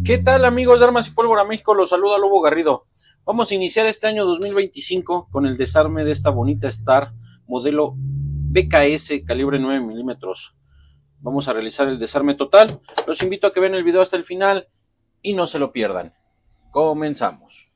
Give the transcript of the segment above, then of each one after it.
¿Qué tal, amigos de Armas y Pólvora México? Los saluda Lobo Garrido. Vamos a iniciar este año 2025 con el desarme de esta bonita Star modelo BKS calibre 9 milímetros. Vamos a realizar el desarme total. Los invito a que vean el video hasta el final y no se lo pierdan. Comenzamos.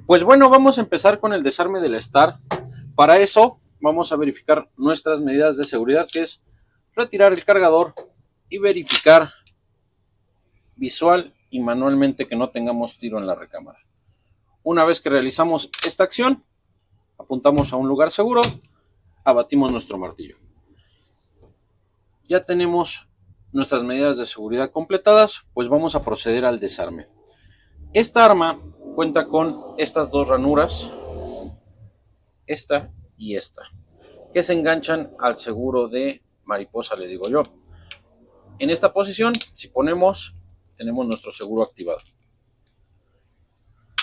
Pues bueno, vamos a empezar con el desarme de la Star. Para eso vamos a verificar nuestras medidas de seguridad, que es retirar el cargador y verificar visual y manualmente que no tengamos tiro en la recámara. Una vez que realizamos esta acción, apuntamos a un lugar seguro, abatimos nuestro martillo. Ya tenemos nuestras medidas de seguridad completadas, pues vamos a proceder al desarme. Esta arma cuenta con estas dos ranuras, esta y esta, que se enganchan al seguro de mariposa, le digo yo. En esta posición, si ponemos, tenemos nuestro seguro activado.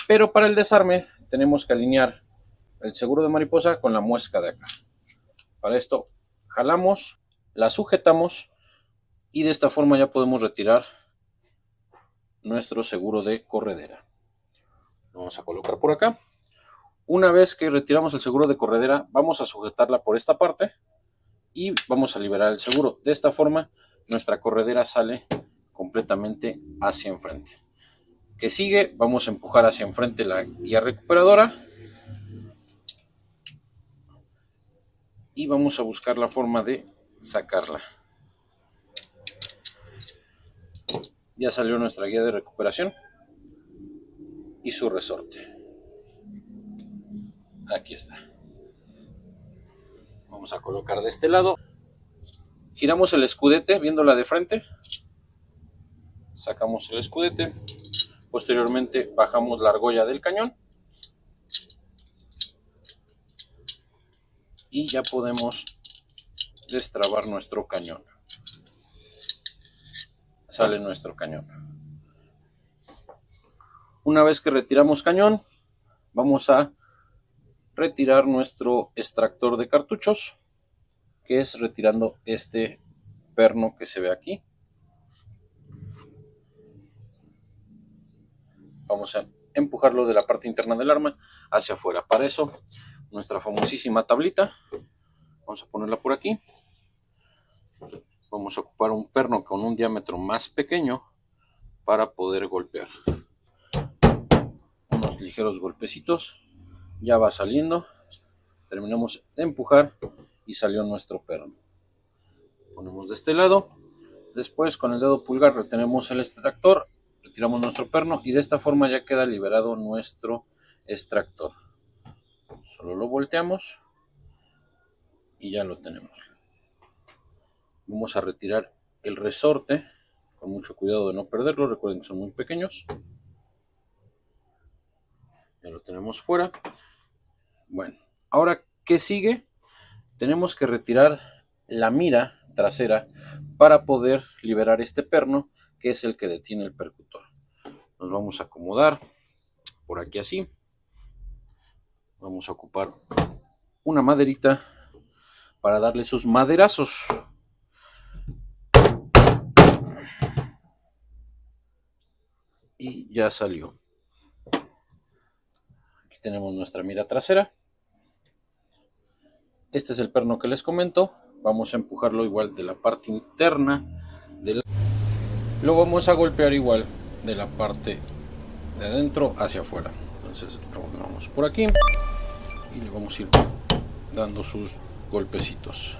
Pero para el desarme tenemos que alinear el seguro de mariposa con la muesca de acá. Para esto jalamos, la sujetamos y de esta forma ya podemos retirar nuestro seguro de corredera. Lo vamos a colocar por acá. Una vez que retiramos el seguro de corredera, vamos a sujetarla por esta parte y vamos a liberar el seguro. De esta forma nuestra corredera sale completamente hacia enfrente. Que sigue, vamos a empujar hacia enfrente la guía recuperadora y vamos a buscar la forma de sacarla. Ya salió nuestra guía de recuperación y su resorte. Aquí está. Vamos a colocar de este lado. Giramos el escudete viéndola de frente. Sacamos el escudete. Posteriormente bajamos la argolla del cañón. Y ya podemos destrabar nuestro cañón. Sale nuestro cañón. Una vez que retiramos cañón, vamos a retirar nuestro extractor de cartuchos, que es retirando este perno que se ve aquí. Vamos a empujarlo de la parte interna del arma hacia afuera. Para eso, nuestra famosísima tablita, vamos a ponerla por aquí. Vamos a ocupar un perno con un diámetro más pequeño para poder golpear. Unos ligeros golpecitos, ya va saliendo. Terminamos de empujar y salió nuestro perno. Ponemos de este lado. Después con el dedo pulgar retenemos el extractor, retiramos nuestro perno y de esta forma ya queda liberado nuestro extractor. Solo lo volteamos y ya lo tenemos. Vamos a retirar el resorte con mucho cuidado de no perderlo. Recuerden que son muy pequeños. Ya lo tenemos fuera. Bueno, ahora, ¿qué sigue? Tenemos que retirar la mira trasera para poder liberar este perno, que es el que detiene el percutor. Nos vamos a acomodar por aquí así. Vamos a ocupar una maderita para darle sus maderazos. Y ya salió. Aquí tenemos nuestra mira trasera. Este es el perno que les comento. Vamos a empujarlo igual de la parte interna. Lo vamos a golpear igual de la parte de adentro hacia afuera. Entonces vamos por aquí y le vamos a ir dando sus golpecitos.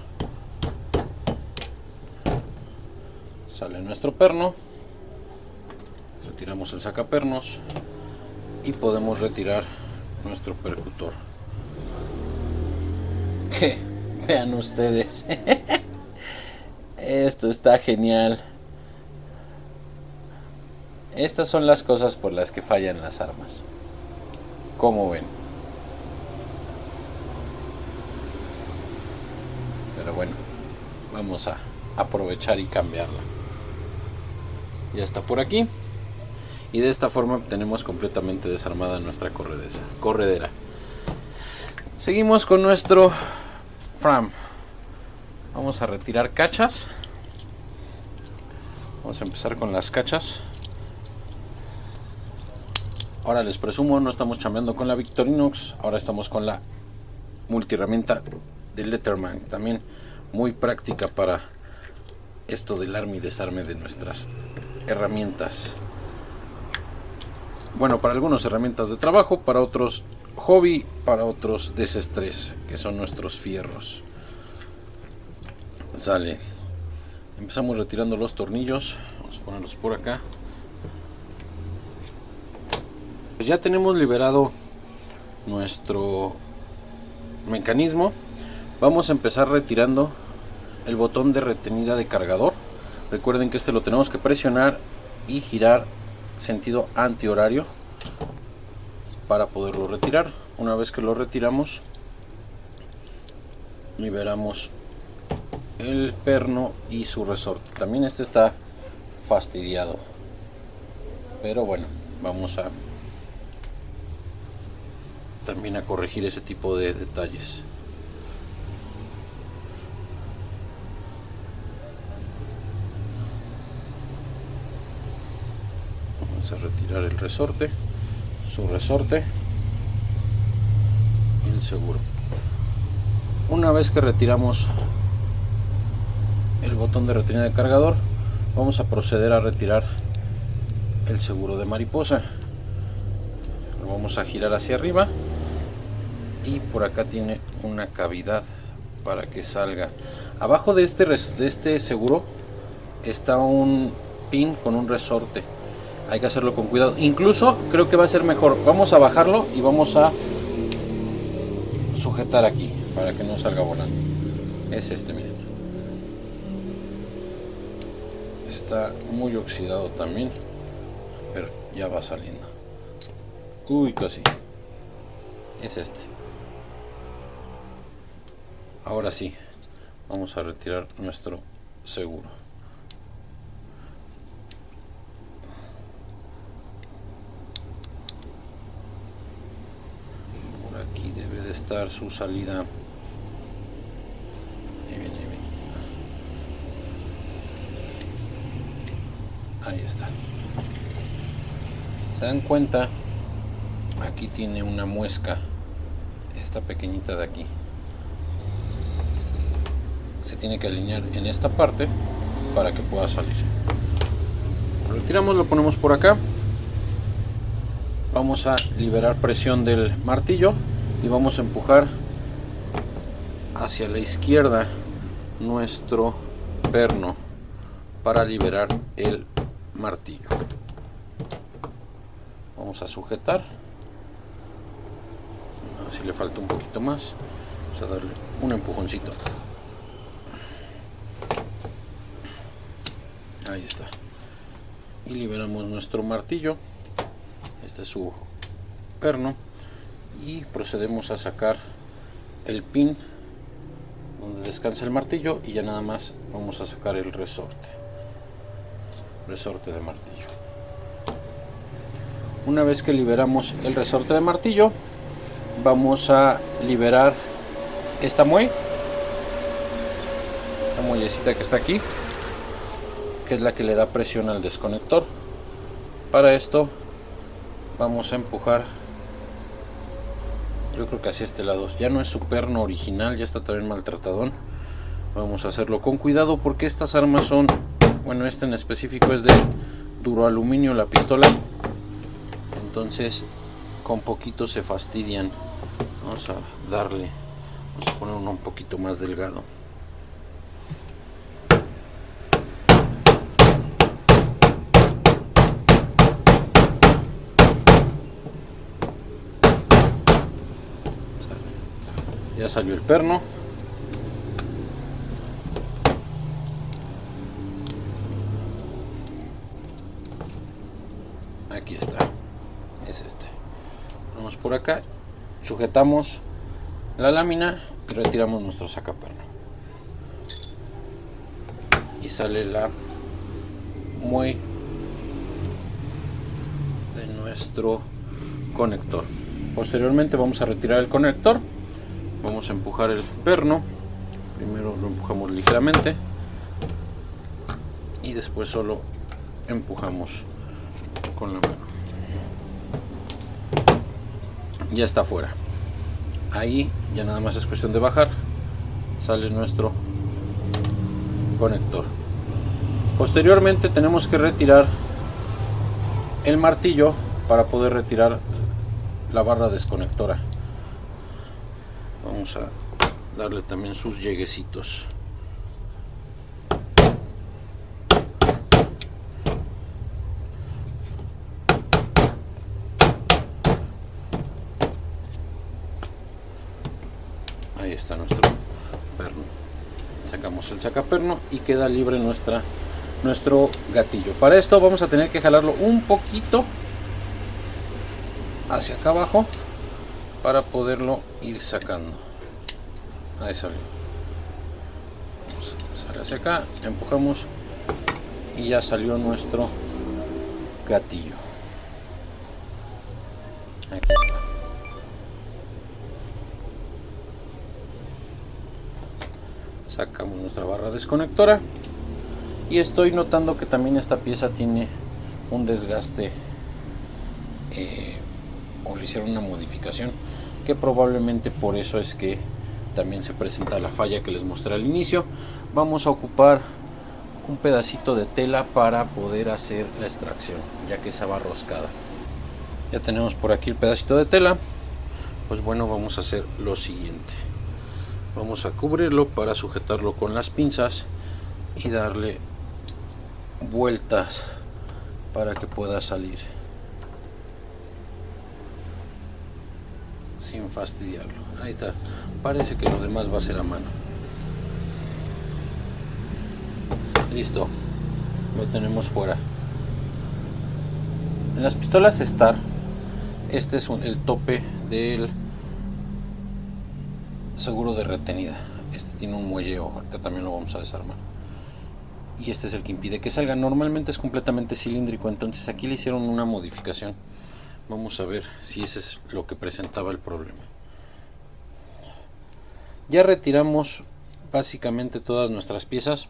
Sale nuestro perno. Retiramos el sacapernos y podemos retirar nuestro percutor. Que vean ustedes. Esto está genial. Estas son las cosas por las que fallan las armas. ¿Cómo ven? pero bueno, vamos a aprovechar y cambiarla. Ya está por aquí, y de esta forma tenemos completamente desarmada nuestra corredera. Seguimos con nuestro Fram. Vamos a retirar cachas. Vamos a empezar con las cachas. Ahora les presumo, no estamos chambeando con la Victorinox, ahora estamos con la multiherramienta de Letterman, también muy práctica para esto del arma y desarme de nuestras herramientas. Bueno, para algunos herramientas de trabajo, para otros hobby, para otros desestrés, que son nuestros fierros. Sale. Empezamos retirando los tornillos. Vamos a ponerlos por acá. Pues ya tenemos liberado nuestro mecanismo. Vamos a empezar retirando el botón de retenida de cargador. Recuerden que este lo tenemos que presionar y girar sentido antihorario para poderlo retirar. Una vez que lo retiramos, liberamos el perno y su resorte. También este está fastidiado, pero bueno, vamos a también a corregir ese tipo de detalles. Vamos a retirar el resorte, su resorte y el seguro. Una vez que retiramos el botón de retenida de cargador, vamos a proceder a retirar el seguro de mariposa. Lo vamos a girar hacia arriba y por acá tiene una cavidad para que salga. Abajo de este seguro está un pin con un resorte. Hay que hacerlo con cuidado. Incluso creo que va a ser mejor. Vamos a bajarlo y vamos a sujetar aquí para que no salga volando. Es este, miren. Está muy oxidado también, pero ya va saliendo. Uy, casi. Es este. Ahora sí, vamos a retirar nuestro seguro. Por aquí debe de estar su salida. Ahí viene, ahí viene. Ahí está. ¿Se dan cuenta? Aquí tiene una muesca, esta pequeñita de aquí. Se tiene que alinear en esta parte para que pueda salir. Lo retiramos, lo ponemos por acá. Vamos a liberar presión del martillo y vamos a empujar hacia la izquierda nuestro perno para liberar el martillo. Vamos a sujetar. A ver si le falta un poquito más. Vamos a darle un empujoncito. Ahí está. Y liberamos nuestro martillo. Este es su perno. Y procedemos a sacar el pin donde descansa el martillo. Y ya nada más vamos a sacar el resorte. Resorte de martillo. Una vez que liberamos el resorte de martillo, vamos a liberar esta muelle. La muellecita que está aquí, que es la que le da presión al desconector. Para esto vamos a empujar, yo creo que hacia este lado. Ya no es su perno original, ya está también maltratadón. Vamos a hacerlo con cuidado porque estas armas son, bueno, este en específico es de duroaluminio, la pistola. Entonces con poquito se fastidian. Vamos a darle, vamos a poner uno un poquito más delgado. Ya salió el perno. Aquí está. Es este. Vamos por acá. Sujetamos la lámina y retiramos nuestro sacaperno. y sale la muelle de nuestro conector. Posteriormente vamos a retirar el conector, vamos a empujar el perno. Primero lo empujamos ligeramente y después solo empujamos con la mano. Ya está fuera. Ahí ya nada más es cuestión de bajar. Sale nuestro conector. Posteriormente tenemos que retirar el martillo para poder retirar la barra desconectora. Vamos a darle también sus lleguecitos. Ahí está nuestro perno. Sacamos el sacaperno y queda libre nuestro gatillo. Para esto vamos a tener que jalarlo un poquito hacia acá abajo para poderlo ir sacando. Ahí salió. Sale hacia acá, empujamos y ya salió nuestro gatillo. Aquí está. Sacamos nuestra barra desconectora y estoy notando que también esta pieza tiene un desgaste o le hicieron una modificación, que probablemente por eso es que también se presenta la falla que les mostré al inicio. Vamos a ocupar un pedacito de tela para poder hacer la extracción, ya que esa va roscada. Ya tenemos por aquí el pedacito de tela. Pues bueno, vamos a hacer lo siguiente. Vamos a cubrirlo para sujetarlo con las pinzas y darle vueltas para que pueda salir sin fastidiarlo. Ahí está. Parece que lo demás va a ser a mano. Listo. Lo tenemos fuera. En las pistolas Star, este es el tope del seguro de retenida. Este tiene un muelleo, ahorita también lo vamos a desarmar. Y este es el que impide que salga. Normalmente es completamente cilíndrico, entonces aquí le hicieron una modificación. Vamos a ver si ese es lo que presentaba el problema. Ya retiramos básicamente todas nuestras piezas.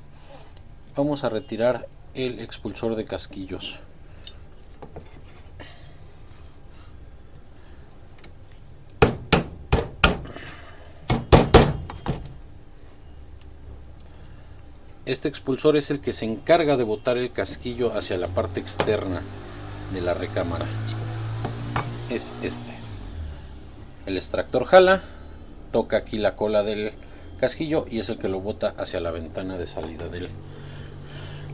Vamos a retirar el expulsor de casquillos. Este expulsor es el que se encarga de botar el casquillo hacia la parte externa de la recámara. Es este. El extractor jala, toca aquí la cola del casquillo y es el que lo bota hacia la ventana de salida de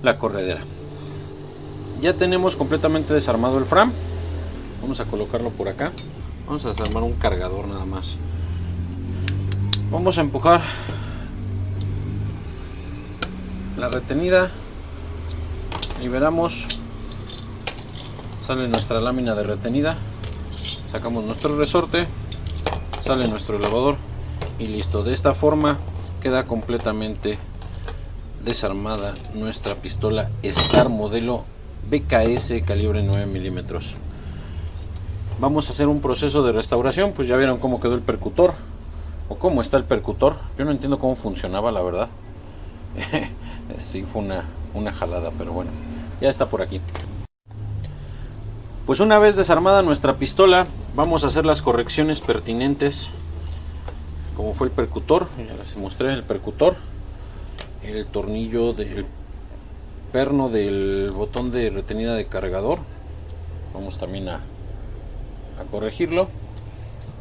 la corredera. Ya tenemos completamente desarmado el FRAM. Vamos a colocarlo por acá. Vamos a desarmar un cargador nada más. Vamos a empujar la retenida, liberamos, sale nuestra lámina de retenida, sacamos nuestro resorte, sale nuestro elevador y listo. De esta forma queda completamente desarmada nuestra pistola Star modelo BKS calibre 9 milímetros. Vamos a hacer un proceso de restauración. Pues ya vieron cómo quedó el percutor o cómo está el percutor. Yo no entiendo cómo funcionaba, la verdad. Sí, fue una jalada, pero bueno, ya está por aquí. Pues una vez desarmada nuestra pistola, vamos a hacer las correcciones pertinentes, como fue el percutor. Ya les mostré el percutor, el tornillo del perno del botón de retenida de cargador. Vamos también a corregirlo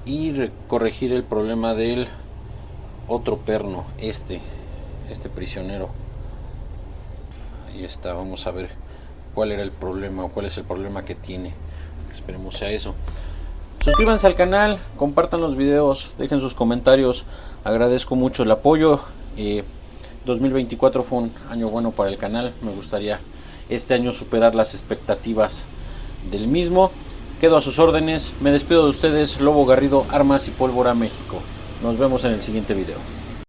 y corregir el problema del otro perno, este prisionero. Ahí está. Vamos a ver cuál era el problema o cuál es el problema que tiene. Esperemos sea eso. Suscríbanse al canal, compartan los videos, dejen sus comentarios. Agradezco mucho el apoyo. 2024 fue un año bueno para el canal. Me gustaría este año superar las expectativas del mismo. Quedo a sus órdenes. Me despido de ustedes. Lobo Garrido, Armas y Pólvora, México. Nos vemos en el siguiente video.